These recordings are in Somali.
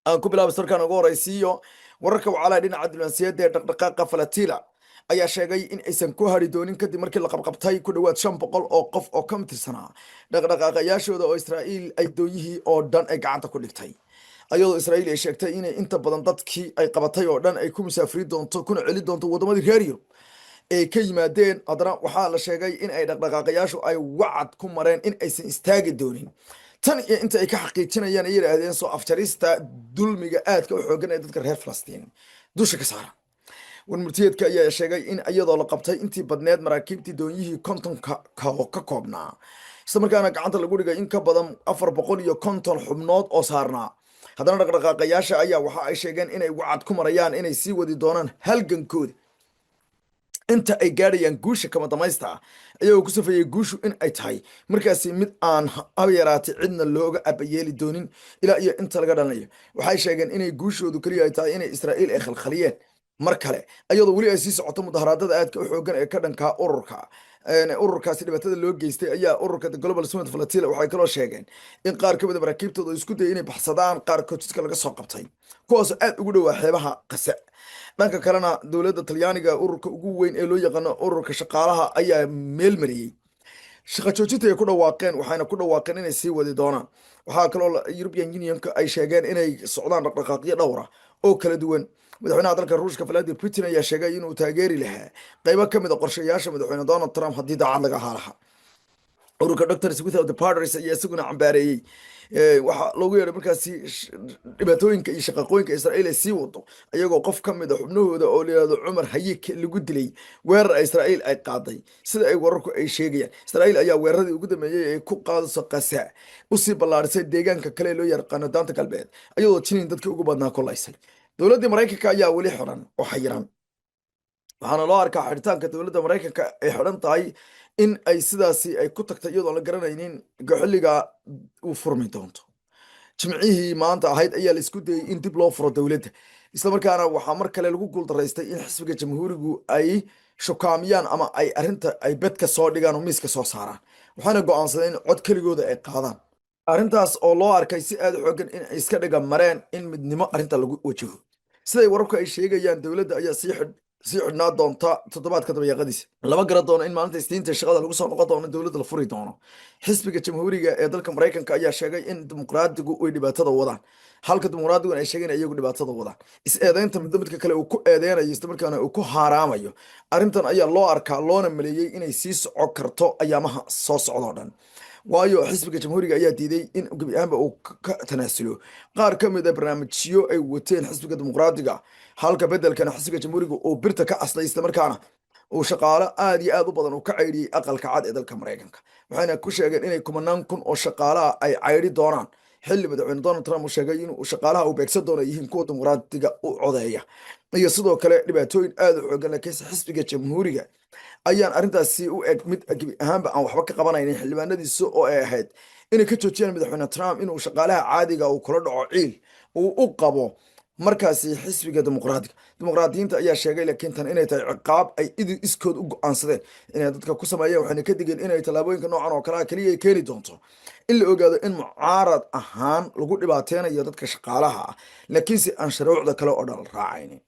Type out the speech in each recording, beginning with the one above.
aan ku bilaabay sarkaan ugu horeysiiyo wararka wacaalaa dhinaca diblomaasiyadda ee dhaqdhaqaaqa falatila ayaa sheegay in aysan ku hari doonin kadib markii la qabqabtay ku dhowaad 500 oo qof oo ka tirsanaa dhaqdhaqaaqayaashooda oo Israa'iil ay doonyihii oo dhan ay gacanta ku dhigtay ayadoo Israa'iil ay sheegtay inay inta badan dadkii ay qabatay oo dhan ay ku musaafiri doonto kuna celi doonto wadamadii reer Yurub ee ka yimaadeen haddana waxaa la sheegay in ay dhaqdhaqaaqayaashu ay wacad ku mareen in aysan istaagi doonin tan iyo inta ay ka xaqiijinayaan ay yiraahdeen soo afjarista dulmiga aadka u xoogan ee dadka reer Falastiin dusha ka saaran warmurtiyeedka ayaa sheegay in iyadoo la qabtay intii badneed maraakiibtii doonyihii kontonka ka koobnaa isla markaana gacanta lagu dhigay in ka badan 450 xubnood oo saarnaa haddana dhaqdhaqaaqayaasha ayaa waxa ay sheegeen inay wacad ku marayaan inay sii wadi doonaan halgankooda inta ay gaadhayaan guusha kama damaysta ayagoo ku safayay guushu in ay tahay markaasi mid aan hab yaraatay cidna looga abayeeli doonin ilaa iyo inta laga dhalanayo waxay sheegeen inay guushoodu kaliya ay tahay inay Israa'iil ay khalkhaliyeen mar kale ayadoo weli ay sii socoto mudaharaadada aadka u xoogan ee ka dhanka ururkaasi dhibaatada loo geystay ayaa ururka Global Summit Falatila waxay kaloo sheegeen in qaar ka mid ah maraakiibtooda isku dayay inay baxsadaan qaar koodka laga soo qabtay kuwaas aad ugu dhawaa xeebaha qasa dhanka kalena dowladda Talyaaniga ururka ugu weyn ee loo yaqaan ururka shaqaalaha ayaa meel mariyay shaqo joojinta ay ku dhawaaqeen waxayna ku dhawaaqeen inay sii wadi doonaan waxaa kaloo European Unionka ay sheegeen inay socdaan dhaqdhaqaaqyo dhowr ah oo kala duwan madaxweynaha dalka Ruushka Vladimir Putin ayaa sheegay inuu taageeri lahaa qaybo ka mid ah qorshayaasha madaxweyne Donald Trump haddii daacad laga haalaha ururka Doctors Without Borders ayaa isaguna cambaareeyay waxa loogu yeeray markaasi dhibaatooyinka iyo shaqooyinka Israa'iil ay sii wado ayagoo qof ka mid ah xubnahooda oo leeyahay Umar Hayek lagu dilay weerar Israa'iil ay qaaday sida ay wararku ay sheegayaan Israa'iil ayaa weeraradii ugu dambeeyay ee ku qaadayso Gaza u sii ballaarisay deegaanka kale loo yaqaan daanta galbeed ayadoo jinin dadkii ugu badnaa kulaysay dowladda Mareykanka ayaa weli xiran oo xayiran waxaana loo arkaa xiritaanka dowladda Mareykanka ay xiran tahay in ay sidaasi ay ku tagtay iyadoo la garanaynin xilliga uu furmi doonto jimcihii maanta ahayd ayaa la isku dayay in dib loo furo dowladda isla markaana waxaa mar kale lagu guuldareystay in xisbiga jamhuurigu ay shukaamiyaan ama ay arinta ay bedka soo dhigaan oo miiska soo saaraan waxaana go'aansadeen in cod keligooda ay qaadaan arrintaas oo loo arkay si aad u xoogan in ay iska dhiga mareen in midnimo arrinta lagu wajaho siday wararku ay sheegayaan dowladda ayaa sii xidhnaa doonta toddobaadka dabayaaqadiisa lama garan doono in maalinta isniinta shaqada lagu soo noqon doono dowladda la furi doono xisbiga jamhuuriga ee dalka Mareykanka ayaa sheegay in dimuqraadigu ay dhibaatada wadaan halka dimuqraadigu ay sheegeen iyagu dhibaatada wadaan is-eedeynta midka kale uu ku eedeynayo isla markaana uu ku haaraamayo arrintan ayaa loo arkaa loona maleeyay inay sii socon karto ayaamaha soo socdo dhan waayo xisbiga jamhuuriga ayaa diiday in gabi ahaanba uu ka tanaasulo qaar ka mid ah barnaamijyo ay wateen xisbiga dimuqraadiga halka bedelkana xisbiga jamhuuriga uu birta ka aslay isla markaana uu shaqaale aad iyo aad u badan uu ka cayriyay aqalka cad ee dalka Mareykanka waxayna ku sheegeen inay 10,000 oo shaqaalaha ay cayri doonaan xilli madaxweyne Donald Trump uu sheegay in uu shaqaalaha u beegsan doono yihiin kuwa dimuqraadiga u codeeya iyo sidoo kale dhibaatooyin aad u xoogan laakiin xisbiga jamhuuriga ayaan arrintaasi u eg mid gabi ahaanba aan waxba ka qabanaynin xildhibaanadiisa oo ay ahayd inay ka joojiyaan madaxweyne Trump inuu shaqaalaha caadiga uu kula dhaco ciil uu u qabo markaasi xisbiga dimuqraadiyiinta ayaa sheegay laakiin tan inay tahay ciqaab ay iskood u go'aansadeen inay dadka ku sameeyaan waxayna ka digeen inay tallaabooyinka noocan oo kale kaliya ay keeni doonto in la ogaado in mucaarad ahaan lagu dhibaateynayo dadka shaqaalaha ah laakiin si aan shuruucda kale oo dhan raacaynin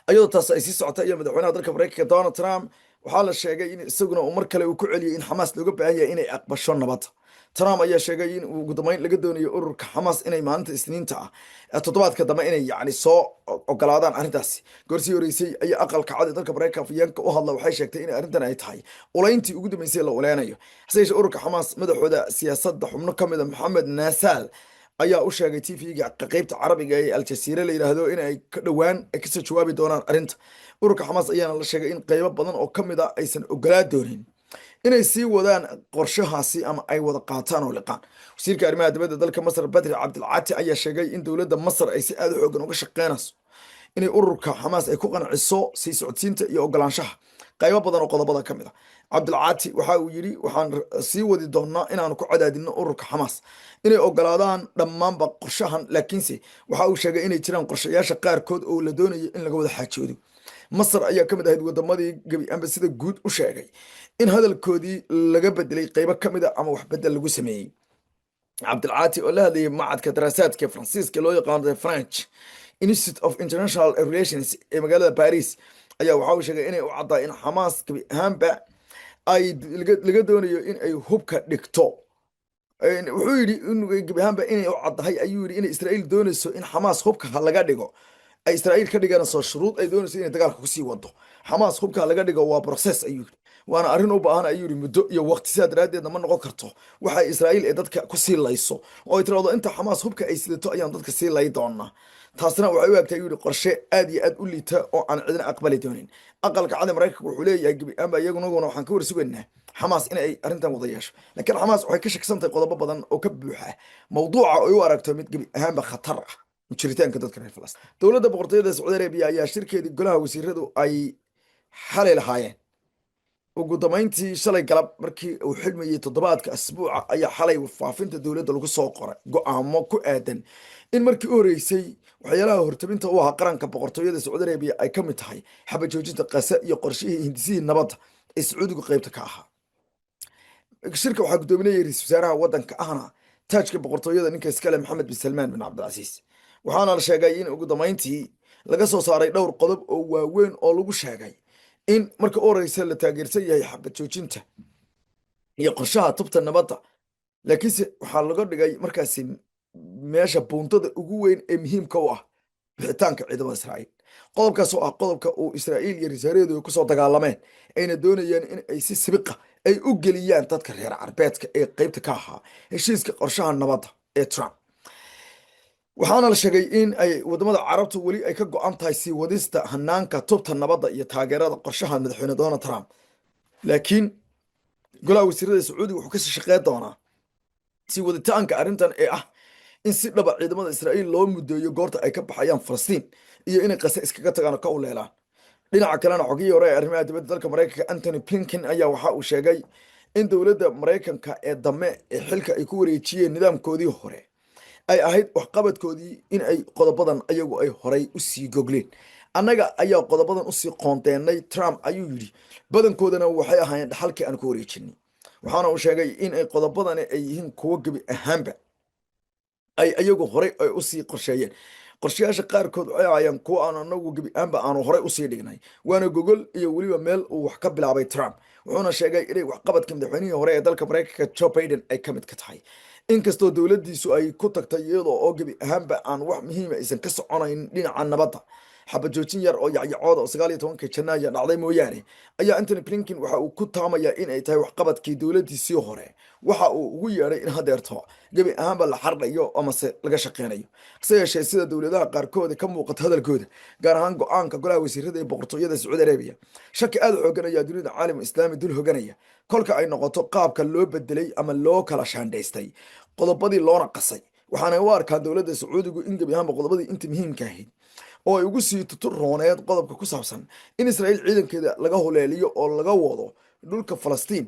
ayadoo taas ay sii socotay ayaa madaxweynaha dalka Mareykanka Donald Trump waxaa la sheegay in isaguna uu mar kale uu ku celiyay in Xamaas looga baahan yahay inay aqbasho nabad Trump ayaa sheegay in uu guddoomiye laga doonayo ururka Xamaas inay maalinta Isniinta toddobaadka dambe inay soo ogolaadaan arrintaasi goorsi horeysay ayaa aqalka cad ee dalka Mareykanka afyeenka u hadla waxay sheegtay in arrintan ay tahay ulayntii ugu dambeysay la uleynayo hase ururka Xamaas madaxooda siyaasadda xubno ka mid ah Mohamed Nasal ayaa u sheegay TV-ga qaybta Carabiga ee Al Jazeera la yiraahdo in ay ka dhawaan ay ka soo jawaabi doonaan arrinta ururka Xamaas ayaana la sheegay in qaybo badan oo ka mid ah aysan ogolaa doonin inay sii wadaan qorshahaasi ama ay wada qaataan oo liqaan wasiirka arrimaha dibadda dalka Masar Badri Abdulcaati ayaa sheegay in dowladda Masar ay si aad u xoogan uga shaqeynayso inay ururka Xamaas ay ku qanciso sii socodsiinta iyo ogolaanshaha qaybo badan oo qodobada ka mid ah Abdulcaati waxa uu yiri waxaan sii wadi doonaa inaan ku cadaadino ururka Xamaas inay ogolaadaan dhammaanba qorshahan laakiinse waxa uu sheegay inay jiraan qorshayaasha qaarkood oo la doonayo in laga wada xaajoodo Masar ayaa ka mid ahayd wadamadii gabi ahaanba sida guud u sheegay in hadalkoodii laga bedelay qaybo ka mid ah ama wax bedel lagu sameeyay cabdilcaati oo la hadlayay macadka daraasaadka faransiiska loo yaqaano french institute of international relations ee magaalada paris ayaa waxa uu sheegay inay u caddaa in xamaas gabi ahaanba ay laga doonayo in ay hubka dhigto. wuxuu yidhi in gabi ahaanba inay u caddahay ayuu yidhi inay israa'iil doonayso in xamaas hubka laga dhigo ay israa'iil ka dhiganayso shuruud ay doonayso inay dagaalka kusii wado. xamaas hubka laga dhigo waa process ayuu yidhi, waana arrin u baahan ayuu yidhi muddo iyo waqti, sidaa daraaddeedna ma noqon karto waxa israa'iil ee dadka kusii layso oo ay tiraahdo inta xamaas hubka ay sidato ayaan dadka sii lay doonaa. taasna waxay u egtay ayuu yidhi qorshe aad iyo aad u liita oo aan cidina aqbali doonin. aqalka cad ee maraykanka wuxuu leeyahay gebi ahaanba iyagunaguna waxaan ka warsugaynaa xamaas in ay arrintan wada yeesho, laakiin xamaas waxay ka shaksan tahay qodobo badan oo ka buuxa mawduuca ay u aragto mid gebi ahaanba khatar ah jiritaanka dadka reer falastiin. dowladda boqortooyada sacuudi arabiya ayaa shirkeedii golaha wasiiradu ay xalay lahaayeen ugu dambeyntii shalay galab markii uu xidhmayey toddobaadka asbuuca ayaa xalay faafinta dowladda lagu soo qoray go'aamo ku aadan in markii u horeysay waxyaalaha hortabinta u ahaa qaranka boqortooyada sacuudi arabiya ay ka mid tahay xabajoojinta qasa iyo qorshihii hindisihii nabadda ee sacuudigu qaybta ka ahaa. shirka waxaa guddoominayay ra-iisul wasaaraha waddanka ahna taajka boqortooyada ninka iskale maxamed bin salmaan bin cabdilcasiis, waxaana la sheegay in ugu dambeyntii laga soo saaray dhowr qodob oo waaweyn oo lagu sheegay in marka u horeysa la taageersan yahay xabad joojinta iyo qorshaha tubta nabadda, laakiinse waxaa laga dhigay markaasi meesha buuntada ugu weyn ee muhiimka u ah bixitaanka ciidamada israa'iil. qodobkaas oo ah qodobka uu israa'iil iyo risaareedu kusoo dagaalameen ayna doonayeen in ay si sibiqa ay u geliyaan dadka reer carbeedka ee qaybta ka ahaa heshiiska qorshaha nabadda ee Trump. waxaana la sheegay in ay wadamada carabtu weli ay ka go'an tahay sii wadista hanaanka tubta nabadda iyo taageerada qorshaha madaxweyne Donald Trump, laakiin golaha wasiirada sacuudiga wuxuu kasii shaqeyn doonaa sii waditaanka arrintan ee ah in si dhaba ciidamada israa'iil loo mudeeyo goorta ay ka baxayaan falastiin iyo inay qase iskaga tagaan oo ka uleelaan. dhinaca kalena xogihii hore ee arrimaha dibadda dalka maraykanka Anthony Blinken ayaa waxa uu sheegay in dowladda maraykanka ee dame ee xilka ay ku wareejiyeen nidaamkoodii hore ay ahayd waxqabadkoodii in ay qodobadan ayagu ay horay u sii gogleen. annaga ayaa qodobadan usii qoonteennay Trump ayuu yidhi, badankoodana waxay ahaayeen dhaxalkii aan ku wareejinay. waxaana uu sheegay in ay qodobadani ay yihiin kuwo gebi ahaanba ay ayagu horay ay usii qorsheeyeen. qorshayaasha qaarkood waxay ahaayeen kuwo aan anagu gebi ahaanba aanu horay usii dhignay, waana gogol iyo weliba meel uu wax ka bilaabay Trump. wuxuuna sheegay inay waxqabadka madaxweynihii hore ee dalka maraykanka Joe Biden ay ka mid ka tahay, inkastoo dowladdiisu ay ku tagtay iyadoo oo gebi ahaanba aan wax muhiima aysan ka soconayn dhinaca nabadda. xabad joojin yar oo yacyacooda oo 19 Janaayo dhacday mooyaane ayaa Anthony Blinken waxa uu ku taamayaa in ay tahay waxqabadkii dowladdiisii hore. waxa uu ugu yeedhay in hadeerto gebi ahaanba la xardhayo amase laga shaqeynayo, hase yeeshee sida dowladaha qaarkooda ka muuqata hadalkooda, gaar ahaan go-aanka golaha wasiirada ee boqortooyada sacuudi arabiya, shaki aad u xoogan ayaa dunida caalam islaami dul hoganaya kolka ay noqoto qaabka loo bedelay ama loo kala shaandhaystay qodobadii loona qasay. waxaana u arkaa dowladda sacuudigu in gebi ahaanba qodobadii inta muhiimka ahayd oo ay ugu sii tuturooneed qodobka ku saabsan in israa'iil ciidankeeda laga huleeliyo oo laga wado dhulka falastiin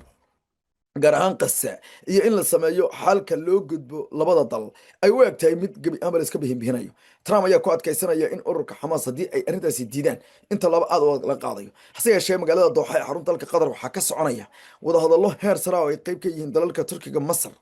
gaar ahaan qasa, iyo in la sameeyo xalka loo gudbo labada dal ay u eg tahay mid gebi ahaanba la iska bihinbihinayo. Trump ayaa ku adkaysanaya in ururka xamaas haddii ay arrintaasi diidaan inta laba aad oo la qaadayo. hase yeeshee magaalada dooxa ee xarunta dalka qatar waxaa ka soconaya wadahadallo heer sare oo ay qayb ka yihiin dalalka turkiga, masar,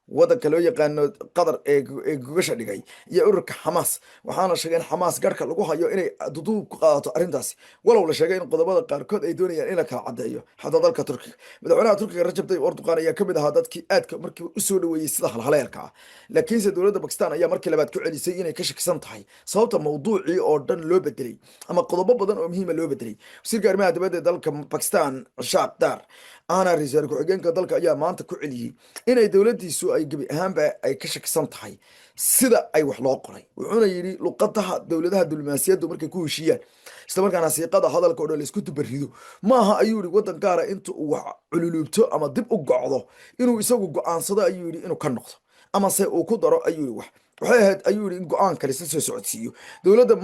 waddanka loo yaqaano qatar ee gogasha dhigay iyo ururka xamaas. waxaana sheegay in xamaas garhka lagu hayo inay duduub ku qaadato arrintaasi, walow la sheegay in qodobada qaarkood ay doonayaan in la kala caddeeyo. xataa dalka turkiga, madaxweynaha turkiga Rajab Tayyip Erdogan ayaa ka mid ahaa dadkii aadka markii u soo dhaweeyey sida halhaleelka ah, laakiinse dowladda Pakistan ayaa markii labaad ku celisay inay ka shakisan tahay sababta mawduucii oo dhan loo bedelay ama qodobo badan oo muhiima loo bedelay. wasiirka arrimaha dibadda ee dalka Pakistan Shahab Dar ana ra-iisul ku-xigeenka dalka ayaa maanta ku celiyey inay dowladdiisu ay gebi ahaanba ay ka shakisan tahay sida ay wax loo qoray. wuxuuna yidhi luqadaha dowladaha diblomaasiyaddu markay ku heshiiyaan islamarkaana siiqada hadalka oo dhan laisku dubarido maaha ayuu yidhi waddan gaara inta uu wax cululuubto ama dib u gocdo inuu isagu go'aansado ayuu yidhi inuu ka noqdo amase uu ku daro ayuu yidhi wax waxay ahayd ayuu yidhi in go-aan kale isla soo socodsiiyo. dowladda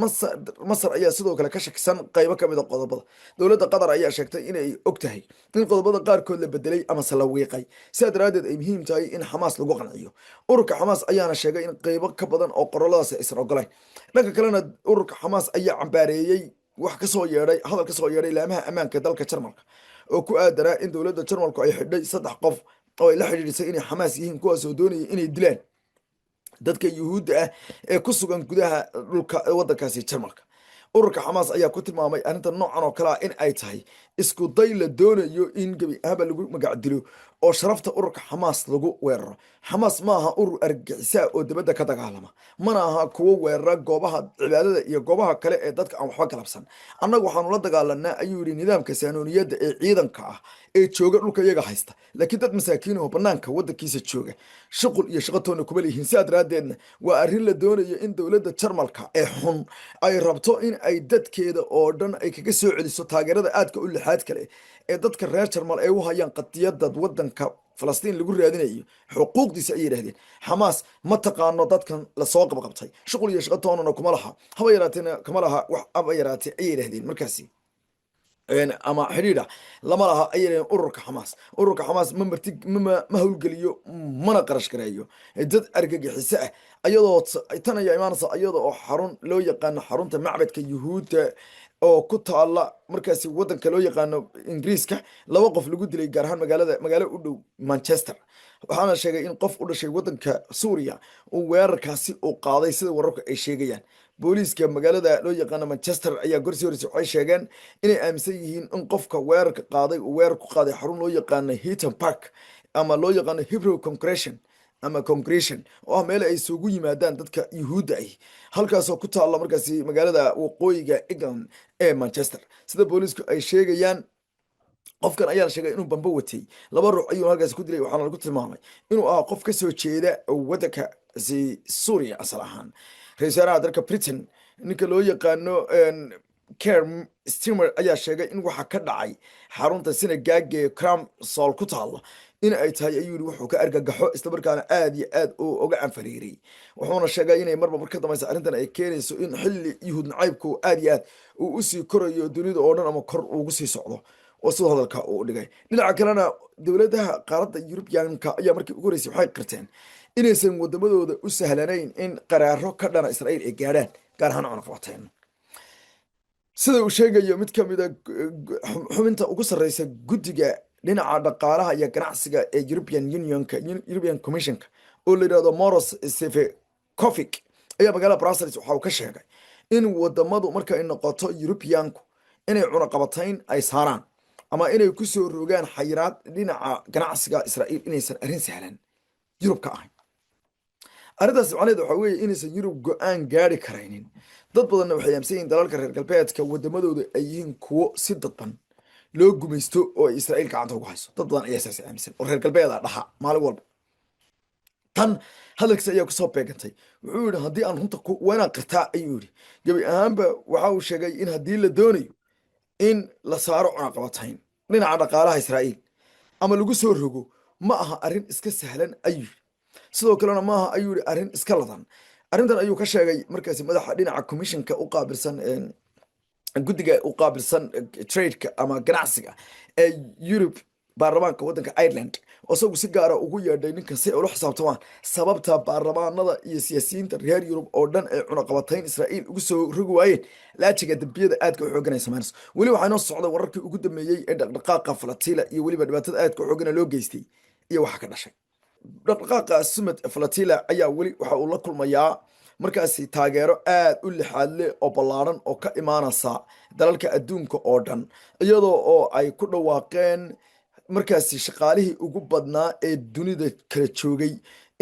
masar ayaa sidoo kale ka shakisan qaybo ka mid a qodobada. dowladda qatar ayaa sheegtay inay og tahay in qodobada qaarkood la bedelay amase la wiiqay, sidaa daraaddeed ay muhiim tahay in xamaas lagu qanciyo. ururka xamaas ayaana sheegay in qaybo ka badan oo qoroladaas aysan ogolayn. dhanka kalena ururka xamaas ayaa cambaareeyey wax kasoo yeedhay hadal kasoo yeedhay laamaha ammaanka dalka Jarmalka oo ku aadanaa in dowladda Jarmalku ay xidhay 3 qof oo ay la xidhiidhisay inay xamaas yihiin kuwaasoo doonayay inay dilaan dadka yuhuudda ah ee ku sugan gudaha dhulka waddankaasi jarmalka. ururka xamaas ayaa ku tilmaamay arrinta noocan oo kale ah in ay tahay isku day la doonayo in gebi ahaanba lagu magac dilo oo sharafta ururka xamaas lagu weeraro. xamaas ma aha urur argagixisaa oo dibadda ka dagaalama, mana aha kuwo weerara goobaha cibaadada iyo goobaha kale ee dadka aan waxba galabsan. annagu waxaanu la dagaalanaa ayuu yidhi nidaamka saanooniyadda ee ciidanka ah ee jooga dhulka iyaga haysta, laakiin dad masaakiin oo bannaanka waddankiisa jooga shuqul iyo shaqatoona kuma lihiin. sidaa daraaddeedna waa arrin la doonayo in dowladda jarmalka ee xun ay rabto in ay dadkeeda oo dhan ay kaga soo celiso taageerada aadka u lixaad kale ee dadka reer jarmal ay u hayaan qadiyadda waddanka falastiin lagu raadinayo xuquuqdiisa. ay yidhahdeen xamaas ma taqaano dadkan lasoo qabqabtay, shuqul iyo shaqatoonana kuma laha, haba yaraateena kama laha wax aba yaraatee ayay yidhahdeen markaasi ama xidhiidha lama laha ay yidhahdeen ururka xamaas. ururka xamaas ma howlgeliyo mana qarash gareeyo dad argagixiso ah. ayadoo tan ayaa imaanaysa iyada oo xarun loo yaqaano xarunta macbadka yuhuudda oo ku taala markaasi waddanka loo yaqaano ingiriiska laba qof lagu dilay, gaar ahaan magaalo u dhow Manchester. waxaana sheegay in qof u dhashay waddanka suuriya uu weerarkaasi uu qaaday sida wararku ay sheegayaan. booliiska magaalada loo yaqaano Manchester ayaa gorsii horeysa waxay sheegeen inay aaminsan yihiin in qofka weerarka qaaday uu weerar ku qaaday xarun loo yaqaano Heaton Park ama loo yaqaano Hebrew Congregation oo ah meel ay isugu yimaadaan dadka yuhuudda ah, halkaasoo ku taalla markaasi magaalada waqooyiga England ee Manchester. sida booliisku ay sheegayaan qofkan ayaa la sheegay inuu bambo watay, laba ruux ayuu halkaasi ku dilay. waxaana lagu tilmaamay inuu ahaa qof ka soo jeeda waddanka suuriya asal ahaan. ra-iisul wasaaraha dalka Britain ninka loo yaqaano Keir Starmer ayaa sheegay in waxa ka dhacay xarunta sinagaaga ee Cramsol ku taalla in ay tahay ayuu yidhi wuxuu ka argagaxo islamarkaana aad iyo aad uu uga anfariiray. wuxuuna sheegay inay marba mar ka dambaysa arrintan ay keenayso in xilli yuhuud nacaybku aad iyo aad uu usii korayo dunida oo dhan ama kor ugu sii socdo, oo sida hadalka uu dhigay. dhinaca kalena dowladaha qaaradda Yurubiyaanka ayaa markii ugu horeysay waxay qirteen inaysan wadamadooda u sahlanayn in qaraaro ka dhana Israa'iil ay gaadhaan, gaar ahaan cunaqabateyn. sida uu sheegayo mid ka mid a xubinta ugu sarreysa guddiga dhinaca dhaqaalaha iyo ganacsiga ee European Commissionka oo la yidhahdo Moros Sefcovic ayaa magaalada Brussels waxa uu ka sheegay in wadamadu marka ay noqoto Yurubiyaanku inay cunaqabateyn ay saaraan ama inay ku soo rogaan xayiraad dhinaca ganacsiga Israa'iil inaysan arrin sahlan Yurub ka ahayn. arrintaas macnaheedu waxa weeye inaysan Yurub go'aan gaari karaynin. dad badanna waxay aaminsan yihiin dalalka reer galbeedka wadamadooda ay yihiin kuwo si dadban loo gumaysto oo ay Israa'iil gacanta ugu hayso. dad badan ayaa saas aaminsan oo reer galbeeda dhaha maalin walba. tan hadalkiisa ayaa kusoo beegantay. wuxuu yidhi haddii aan runta waynaan qirtaa ayuu yidhi. gebi ahaanba waxa uu sheegay in haddii la doonayo in la saaro cunaqabatayn dhinaca dhaqaalaha Israa'iil ama lagu soo rogo ma aha arrin iska sahlan ayuu yidhi. sidoo kalena ma aha ayuu yidhi arrin iska ladan. arrintan ayuu ka sheegay markaasi madaxa dhinaca commissionka u qaabilsan guddiga u qaabilsan tradeka ama ganacsiga ee Europe baarlamaanka waddanka Ireland oo isagu si gaara ugu yeedhay ninkan si ay ula xisaabtamaan sababta baarlamaanada iyo siyaasiyiinta reer Yurub oo dhan ay cunaqabatayn Israa'iil ugu soo rogi waayeen laajiga dambiyada aadka u xooganaya Samaris. weli waxaa inoo socda wararkii ugu dambeeyey ee dhaqdhaqaaqa Falatila iyo weliba dhibaatada aadka u xoogana loo geystay iyo waxa ka dhashay. dhaqdhaqaaqa Summit Falatila ayaa weli waxa uu la kulmayaa markaasi taageero aad u lixaad leh oo ballaaran oo ka imaanaysa dalalka adduunka oo dhan, iyadoo oo ay ku dhawaaqeen markaasi shaqaalihii ugu badnaa ee dunida kala joogay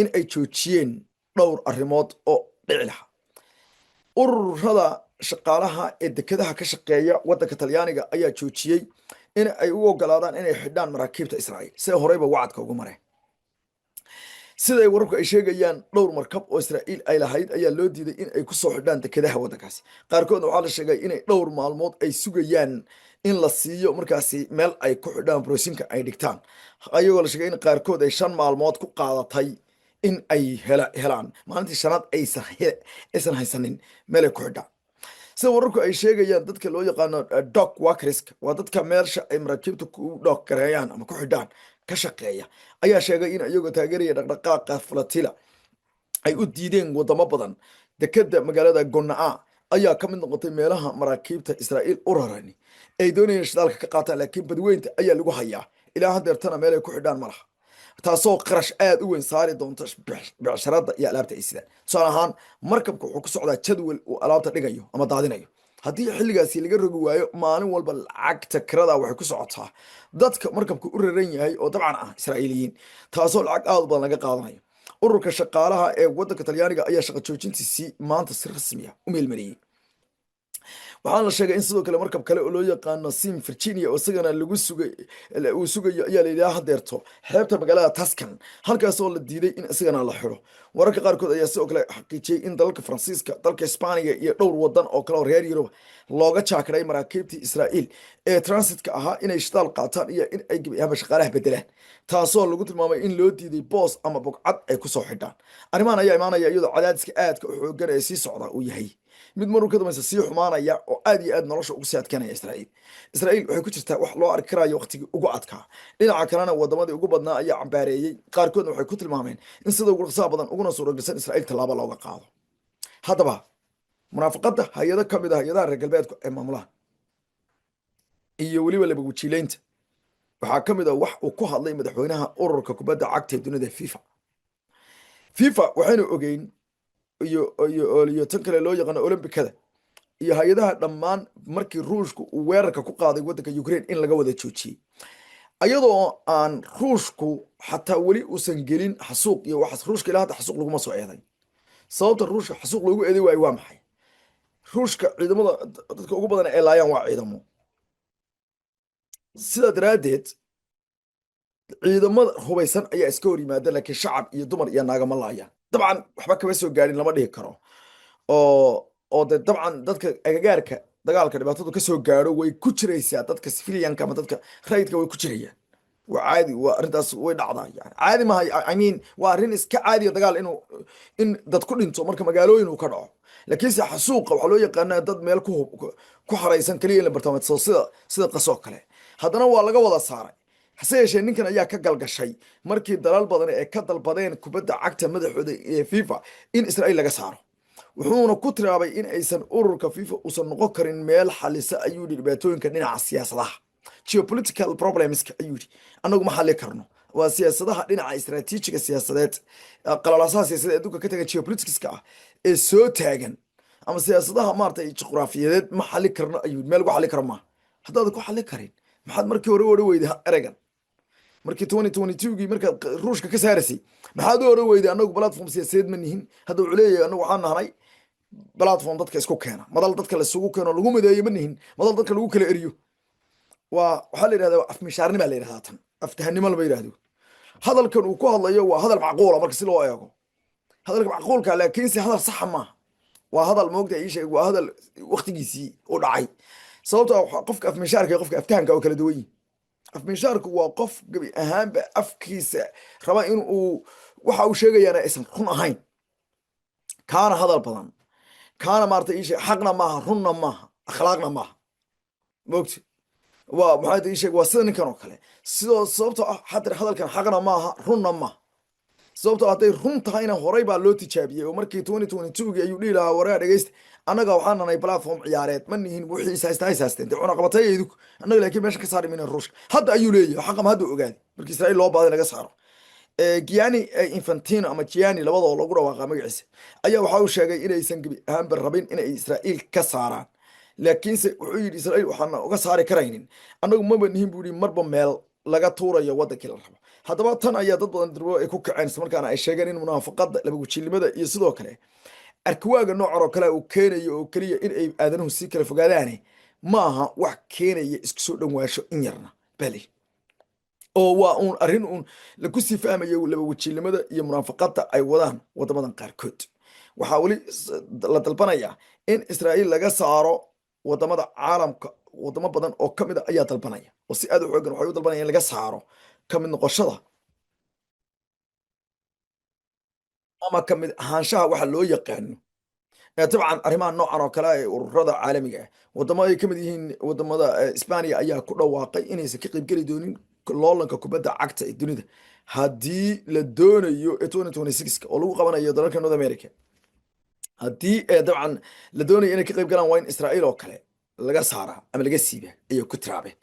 in ay joojiyeen dhowr arrimood oo dhici laha. ururada shaqaalaha ee dekedaha ka shaqeeya waddanka Talyaaniga ayaa joojiyey in ay u ogolaadaan inay xidhaan maraakiibta Israa'iil si horeyba wacadka ugu mareen. sida wararku ay sheegayaan dhowr markab oo Israa'iil ay lahayd ayaa loo diiday in ay ku soo xidhaan dekedaha waddankaasi. qaarkoodna waxaa la sheegay inay dhowr maalmood ay sugayaan in la siiyo markaasi meel ay ku xidhaan broosinka ay dhigtaan, ayagoo la sheegay in qaarkood ay 5 maalmood ku qaadatay in ay helaan maalintii shanaad aysan haysanin meel ay ku xidhaan. sida wararku ay sheegayaan dadka loo yaqaano dock workers waa dadka meelsha ay maraakiibta ku dock gareeyaan ama ku xidhaan ka shaqeeya ayaa sheegay in iyagoo taageeraya dhaqdhaqaaqa Falatila ay u diideen wadamo badan. dekeda magaalada Gonaa ayaa ka mid noqotay meelaha maraakiibta Israa'iil u rarani ay doonayeen shidaalka ka qaataan, laakiin badweynta ayaa lagu hayaa ilaa hadeertana meel ay ku xidhaan ma laha. taasoo qarash aad u weyn saari doonta becsharada iyo alaabta ay sidaan. tusaale ahaan markabka wuxuu ku socdaa jadwal uu alaabta dhigayo ama daadinayo. haddii xilligaasi laga rogi waayo maalin walba lacagta kirada waxay ku socotaa dadka markabka u raran yahay oo dabcan ah israa'iiliyiin, taasoo lacag aad u badan laga qaadanayo. ururka shaqaalaha ee wadanka talyaaniga ayaa shaqo joojintiisii maanta si rasmi ah u meelmariyey. waxaana la sheegay in sidoo kale markab kale oo loo yaqaano sim virginia oo isagana uu sugayo ayaa layidhaha hadeerto xeebta magaalada tuscan, halkaasoo la diiday in isagana la xiro. wararka qaarkood ayaa sidoo kale xaqiijiyey in dalalka faransiiska, dalka isbaaniga iyo dhowr wadan oo kale oo reer yurub looga jaakiray maraakiibtii israa'iil ee transitka ahaa inay shidaal qaataan iyo in ay gebi ahaanba shaqaalaha bedelaan, taasoo lagu tilmaamay in loo diiday boos ama bogcad ay kusoo xidhaan. arrimahan ayaa imaanaya iyadoo cadaadiska aadka u xoogan ee sii socda uu yahay mid maruu ka dambaysa sii xumaanaya oo aad iyo aad nolosha ugu sii adkanaya israa'iil. israa'iil waxay ku jirtaa wax loo arki karayo waqtigii ugu adkaa. dhinaca kalena wadamadii ugu badnaa ayaa cambaareeyey, qaarkoodna waxay ku tilmaameen in sida ugu dhaqsaha badan uguna suuragelsan israa'iil tallaabo looga qaado. haddaba munaafaqada hay-ado ka mid ah hay-adaha reer galbeedku ee maamulaha iyo weliba laba wajiileynta waxaa ka mid ah wax uu ku hadlay madaxweynaha ururka kubadda cagta ee dunida fifa waxaynu ogeyn iyo tan kale loo yaqaano olombikada iyo hay-adaha dhammaan markii ruushku uu weerarka ku qaaday waddanka ukraine in laga wada joojiyey, ayadoo aan ruushku xataa weli uusan gelin xasuuq iyo waxaas. ruushka ilaa hadda xasuuq laguma soo eeday. sababta ruushka xasuuq loogu eeday waayo waa maxay? ruushka ciidamada dadka ugu badan ee laayaan waa ciidamo. sidaa daraaddeed ciidamada hubaysan ayaa iska hor yimaada, laakiin shacab iyo dumar iyo naagama laayaan. dabcan waxba kama soo gaarin lama dhihi karo, oo de dabcan dadka agagaarka dagaalka dhibaatadu kasoo gaadho way ku jiraysaa, dadka civilianka ama dadka rayidka way ku jirayaan. waa caadi, waa arrintaas way dhacdaa. yani caadi maha, I mean waa arrin iska caadiya dagaal in dad ku dhinto marka magaalooyin uu ka dhaco. laakiinse xasuuqa waxaa loo yaqaanaa dad meel ku haraysan kaliya in la bartaameedsado sida qasoo kale. haddana waa laga wada saaray. hase yeeshee ninkan ayaa ka galgashay markii dalal badan ay ka dalbadeen kubadda cagta madaxooda ee fifa in israa'iil laga saaro. wuxuuna ku tiraabay in aysan ururka fifa uusan noqon karin meel xalisa ayuu yidhi dhibaatooyinka dhinaca siyaasadaha, geopolitical problemska ayuu yidhi annagu ma xalli karno. waa siyaasadaha dhinaca istaraatiijiga siyaasadeed, qalalaasaha siyaasadeed adduunka ka tagan geopoliticska ah ee soo taagan, ama siyaasadaha maaragtay juqraafiyadeed ma xalli karno ayuu yidhi. meel lagu xalli karo maaha. haddaadan ku xalli karin maxaad markii hore odhan weyday ereygan? markii 2022gii markaad ruushka ka saaraysay maxaad u odhan weyday annagu platform siyaasadeed ma nihin? hadda wuxuu leeyahay annagu waxaan nahnay platform dadka isku keena, madal dadka laisugu keeno lagu mideeyo ma nihin, madal dadka lagu kala eriyo. waxaa la yidhahdaa afmishaarnima la yidhahdaa, tan aftahanimo lama yidhahdo. hadalkan uu ku hadlayo waa hadal macquula marka si loo eego, hadalka macquulka, laakiinse hadal saxa maaha. waa hadal moogta ii sheeg, waa hadal waqtigiisii u dhacay. sababto qofka afmishaarka iyo qofka aftahanka oo kala duwan yihin. afmishaarku waa qof gebi ahaanba afkiisa raba in uu waxa uu sheegayaana aysan run ahayn, kaana hadal badan, kaana maarata ii sheeg xaqna maaha, runna maaha, akhlaaqna maaha. moogta waa maxaa ii sheeg waa sida ninkan oo kale. sababtoo ah haddana hadalkan xaqna maaha, runna maaha. sababtoo hadday run tahayna horey baa loo tijaabiyey oo markii 2022gii ayuu dhihi lahaa waraa dhegeysta annaga waxaan nanay platform ciyaareed ma nihin wixii haysteen dee cunaqabatay idinku annaga laakiin meesha ka saari mayna ruushka. hadda ayuu leeyahay xaqama hadda ogaaday markii israa'iil loo baaday laga saaro. Gianni Infantino ama Gianni labadoo lagu dhawaaqa magaciisa ayaa waxa uu sheegay inaysan gebi ahaanba rabin inay israa'iil ka saaraan, laakiinse wuxuu yidhi israa'iil waxaan uga saari karaynin annagu maba nihin buu yidhi marba meel laga tuurayo wadankii la rabo. haddaba tan ayaa dad badan durbo ay ku kaceen, isla markaana ay sheegeen in munaafaqada laba wajiilnimada iyo sidoo kale arkiwaaga noocan oo kale uu keenayo oo keliya in ay aadanuhu sii kala fogaadaane ma aha wax keenaya isku soo dhowaansho in yarna bali, oo waa uun arrin uun lagu sii fahmayo laba wajiilnimada iyo munaafaqada ay wadaan wadamadan qaarkood. waxaa weli la dalbanayaa in israa'iil laga saaro wadamada caalamka. wadamo badan oo ka mid a ayaa dalbanaya oo si aad u xoogan waxay u dalbanaya in laga saaro ka mid noqoshada ama ka mid ahaanshaha waxa loo yaqaano. dabcan arrimaha noocan oo kale ee ururada caalamiga ah wadamo ay ka mid yihiin wadamada Isbaaniya ayaa ku dhawaaqay inaysan ka qaybgeli doonin loolanka kubadda cagta ee dunida haddii la doonayo 2026 oo lagu qabanayo dalalka North America. haddii dabcan la doonayo inay ka qayb galaan waa in Israa'iil oo kale laga saaraa ama laga siiba ayay ku tiraabeen.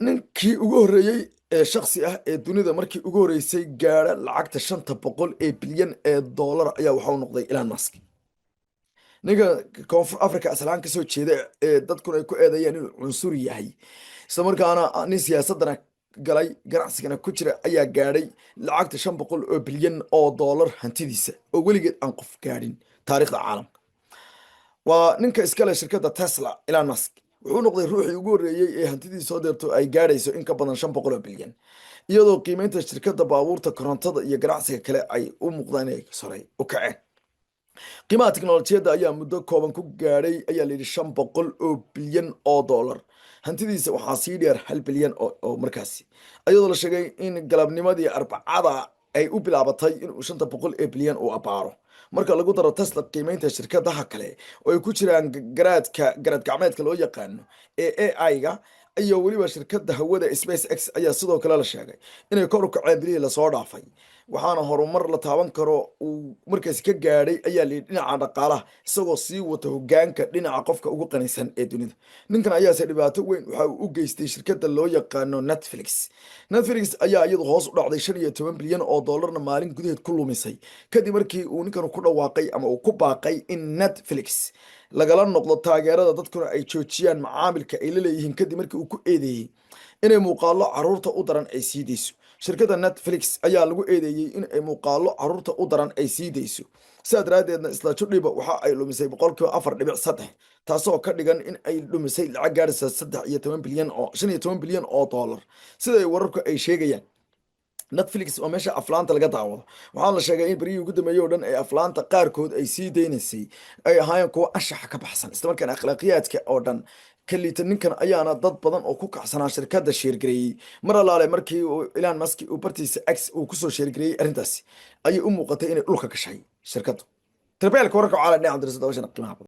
ninkii ugu horreeyey ee shakhsi ah ee dunida markii ugu horeysay gaadha lacagta 500 bilyan ee dollar ayaa waxa uu noqday Elon Musk. ninka koonfur africa aslaan kasoo jeeda ee dadkuna ay ku eedeeyeen inuu cunsuri yahay isla markaana nin siyaasadana galay ganacsigana ku jira ayaa gaadhay lacagta 500 bilyan oo dollar hantidiisa oo weligeed aan qof gaadhin taariikhda caalamka. waa ninka iskale shirkadda Tesla. Elon Musk wuxuu noqday ruuxii ugu horreeyey ee hantidiisa soo deerto ay gaadhayso in ka badan 500 bilyan, iyadoo qiimeynta shirkadda baabuurta korontada iyo ganacsiga kale ay u muuqdaan inay sare u kaceen. qiimaha tiknoolajiyadda ayaa muddo kooban ku gaadhay ayaa layidhi 500 bilyan oo dollar. hantidiisa waxaa sii dheer 1 bilyan oo markaasi, iyadoo la sheegay in galabnimadii arbacada ay u bilaabatay inuu 500 bilyan uu abaaro. marka lagu daro Tesla, qiimeynta shirkadaha kale oo ay ku jiraan garad gacmeedka loo yaqaano ee AI-ga iyo weliba shirkadda hawada SpaceX ayaa sidoo kale la sheegay inay kor u kaceen bilihii lasoo dhaafay, waxaana horumar la taaban karo uu markaasi ka gaadhay ayaa layidhi dhinaca dhaqaalaha, isagoo sii wata hogaanka dhinaca qofka ugu qanisan ee dunida. ninkan ayaase dhibaato weyn waxa uu u geystay shirkadda loo yaqaano Netflix. Netflix ayaa iyadu hoos u dhacday 15 bilyan oo dollarna maalin gudaheed ku lumisay kadib markii uu ninkan ku dhawaaqay ama uu ku baaqay in Netflix lagala noqdo taageerada dadkuna ay joojiyaan macaamilka ay la leeyihiin kadib markii uu ku eedeeyey inay muuqaallo caruurta u daran ay sii dayso. shirkadda Netflix ayaa lagu eedeeyey in ay muuqaallo caruurta u daran ay sii dayso, sidaa daraaddeedna isla judhiba waxa ay lumisay 4.3%, taasoo ka dhigan in ay lumisay lacag gaadhaysa 15 bilyan oo dollar sida ay wararku ay sheegayaan. Netflix waa meesha aflaanta laga daawado, waxaa la sheegay in berihii ugu dambeeyey oo dhan ee aflaanta qaarkood ay sii daynaysay ay ahaayeen kuwo anshaxa ka baxsan, isla markaana akhlaaqiyaadka oo dhan ka liita. ninkan ayaana dad badan oo ku kacsanaa shirkadda sheergareeyey mar alaale markii uu Elon Musk uu bartiisa X uu kusoo sheergareeyey arrintaasi ayay u muuqatay inay dhulka gashay shirkaddu. tarbeelka wararka caalamka dhinaca dirasada qiimaha badan.